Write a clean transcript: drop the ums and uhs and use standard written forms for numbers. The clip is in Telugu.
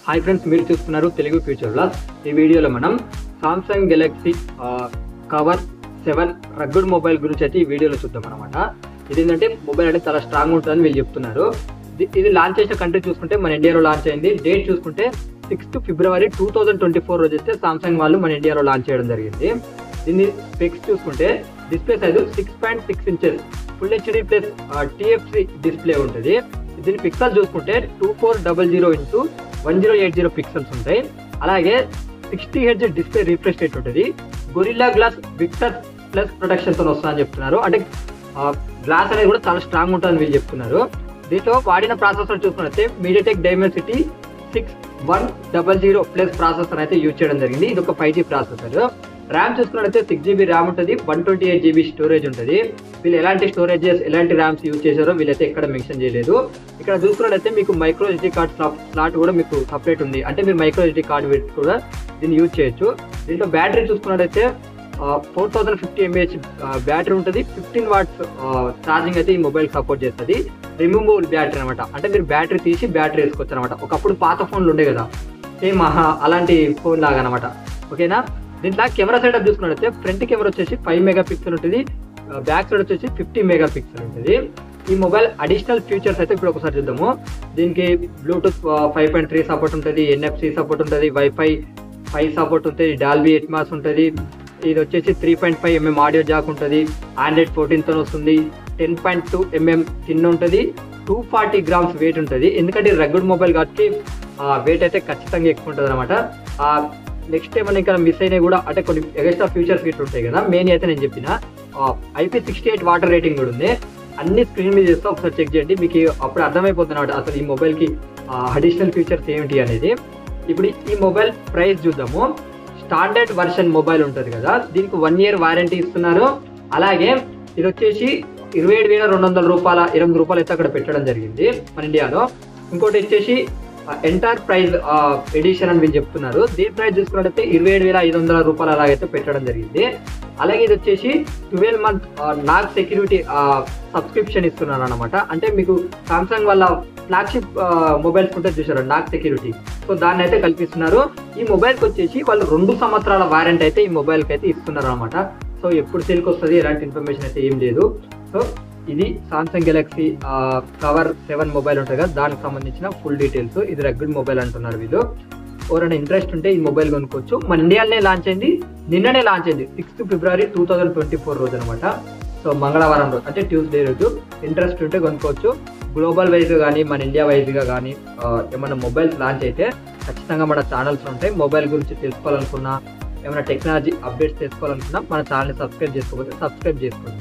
హాయ్ ఫ్రెండ్స్, మీరు చూస్తున్నారు తెలుగు ఫ్యూచర్ వ్లాగ్స్. ఈ వీడియోలో మనం Samsung Galaxy cover 7 rugged mobile గురించి అయితే ఈ వీడియోలో చూద్దాం అనమాట. ఇది ఏంటంటే మొబైల్ అంటే చాలా స్ట్రాంగ్ ఉంటుందని వీళ్ళు చెప్తున్నారు. ఇది లాంచ్ చేసిన కంట్రీ చూసుకుంటే మన ఇండియాలో లాంచ్ అయింది. డేట్ చూసుకుంటే 6 ఫిబ్రవరి 2024 రోజు అయితే సామ్సంగ్ వాళ్ళు మన ఇండియాలో లాంచ్ చేయడం జరిగింది. దీన్ని స్పెక్స్ చూసుకుంటే display size 6.6 inches full HD plus TFC display ఉంటుంది. దీని పిక్సెల్ చూసుకుంటే 2400 x 1080 పిక్సెల్స్ ఉంటాయి. అలాగే 60 Hz డిస్ప్లే రిఫ్రెష్ రేట్ ఉంటుంది. Gorilla Glass Victor plus protection తో వస్తుందని చెప్తున్నారు. అంటే గ్లాస్ అనేది కూడా చాలా స్ట్రాంగ్ ఉంటుందని వీళ్ళు చెప్తున్నారు. దీంట్లో వాడిన ప్రాసెసర్ చూసుకున్నట్లయితే మీడియాటెక్ డైమెన్సిటీ 6100 ప్లస్ ప్రాసెసర్ అయితే యూజ్ చేయడం జరిగింది. ఇది ఒక 5G ప్రాసెసర్. ర్యామ్ చూసుకున్నట్లయితే 6GB ర్యామ్ ఉంటుంది, 128GB స్టోరేజ్ ఉంటుంది. వీళ్ళు ఎలాంటి స్టోరేజెస్ ఎలాంటి ర్యామ్స్ యూజ్ చేశారో వీళ్ళైతే ఎక్కడ మెన్షన్ చేయలేదు. ఇక్కడ చూసుకున్నట్లయితే మీకు మైక్రో SD కార్డ్ స్లాట్ కూడా మీకు సపరేట్ ఉంది. అంటే మీరు మైక్రో SD కార్డ్ పెట్టి కూడా దీన్ని యూజ్ చేయొచ్చు. దీంట్లో బ్యాటరీ చూసుకున్నట్లయితే 4050 mAh బ్యాటరీ ఉంటుంది. 15 వాట్స్ ఛార్జింగ్ అయితే ఈ మొబైల్ సపోర్ట్ చేస్తుంది. రిమూవబుల్ బ్యాటరీ అనమాట. అంటే మీరు బ్యాటరీ తీసి బ్యాటరీ వేసుకోవచ్చు అనమాట. ఒకప్పుడు పాత ఫోన్లు ఉండే కదా, సేమ్ అలాంటి ఫోన్ లాగా అనమాట. ఓకేనా. దీంట్లో కెమెరా సెటప్ చూసుకున్నట్లయితే ఫ్రంట్ కెమెరా వచ్చేసి 5 మెగాపిక్సెల్ ఉంటుంది, బ్యాక్ సైడ్ వచ్చేసి 50 మెగాపిక్సెల్ ఉంటుంది. ఈ మొబైల్ అడిషనల్ ఫీచర్స్ అయితే ఇప్పుడు ఒకసారి చూద్దాము. దీనికి బ్లూటూత్ 5.3 సపోర్ట్ ఉంటుంది, NFC సపోర్ట్ ఉంటుంది, వైఫై 5 సపోర్ట్ ఉంటుంది, డాల్బీ ఎట్మాస్ ఉంటుంది. ఇది వచ్చేసి 3.5 mm ఆడియో జాక్ ఉంటుంది. ఆండ్రాయిడ్ 14తో వస్తుంది. 10.2 mm థిన్ ఉంటుంది. 240 grams వెయిట్ ఉంటుంది. ఎందుకంటే రగ్గుడ్ మొబైల్ కాబట్టి వెయిట్ అయితే ఖచ్చితంగా ఎక్కువ ఉంటుంది అనమాట. నెక్స్ట్ ఏమైనా ఇంకా మిస్ అయినాయి కూడా, అంటే కొన్ని ఎక్స్ట్రా ఫీచర్స్ గిట్ ఉంటాయి కదా. మెయిన్ అయితే నేను చెప్పిన IP68 వాటర్ రేటింగ్ కూడా ఉంది. అన్ని స్క్రీన్ మీద చేస్తే ఒకసారి చెక్ చేయండి, మీకు అప్పుడు అర్థమైపోతుంది అనమాట అసలు ఈ మొబైల్కి అడిషనల్ ఫీచర్స్ ఏమిటి అనేది. ఇప్పుడు ఈ మొబైల్ ప్రైస్ చూద్దాము. స్టాండర్డ్ వర్షన్ మొబైల్ ఉంటుంది కదా, దీనికి 1 year వారంటీ ఇస్తున్నారు. అలాగే ఇది వచ్చేసి 27,200 రూపాయల 8 రూపాయలు అయితే అక్కడ పెట్టడం జరిగింది మన ఇండియాలో. ఇంకోటి వచ్చేసి ఎంటైర్ ప్రైజ్ ఎడిషన్ అని వీళ్ళు చెప్తున్నారు. దీని ప్రైస్ చూసుకున్నట్లయితే 27,500 రూపాయలు అలాగైతే పెట్టడం జరిగింది. అలాగే ఇది వచ్చేసి 12 month నాగ్ సెక్యూరిటీ సబ్స్క్రిప్షన్ ఇస్తున్నారు అనమాట. అంటే మీకు సామ్సంగ్ వాళ్ళ ఫ్లాగ్షిప్ మొబైల్స్ ఉంటే చూసారు నాగ్ సెక్యూరిటీ, సో దాన్ని అయితే కల్పిస్తున్నారు. ఈ మొబైల్కి వచ్చేసి వాళ్ళు 2 సంవత్సరాల వారంటీ అయితే ఈ మొబైల్కి అయితే ఇస్తున్నారు అనమాట. సో ఎప్పుడు సేల్కి వస్తుంది ఎలాంటి ఇన్ఫర్మేషన్ అయితే ఏం లేదు. సో ఇది సామ్సంగ్ గెలాక్సీ కవర్ 7 మొబైల్ ఉంటుంది కదా, దానికి సంబంధించిన ఫుల్ డీటెయిల్స్. ఇది రగ్గుడ్ మొబైల్ అంటున్నారు వీళ్ళు. ఎవరైనా ఇంట్రెస్ట్ ఉంటే ఈ మొబైల్ కొనుక్కోవచ్చు. మన ఇండియాలోనే లాంచ్ అయింది, నిన్ననే లాంచ్ అయింది 6 ఫిబ్రవరి 2024 రోజు అనమాట. సో మంగళవారం రోజు, అంటే ట్యూస్డే రోజు. ఇంట్రెస్ట్ ఉంటే కొనుక్కోవచ్చు. గ్లోబల్ వైజ్గా కానీ మన ఇండియా వైజ్గా కానీ ఏమైనా మొబైల్స్ లాంచ్ అయితే ఖచ్చితంగా మన ఛానల్స్ ఉంటాయి. మొబైల్ గురించి తెలుసుకోవాలనుకున్నా, ఏమైనా టెక్నాలజీ అప్డేట్స్ తెలుసుకోవాలనుకున్నా మన ఛానల్ని సబ్స్క్రైబ్ చేసుకోకపోతే సబ్స్క్రైబ్ చేసుకోండి.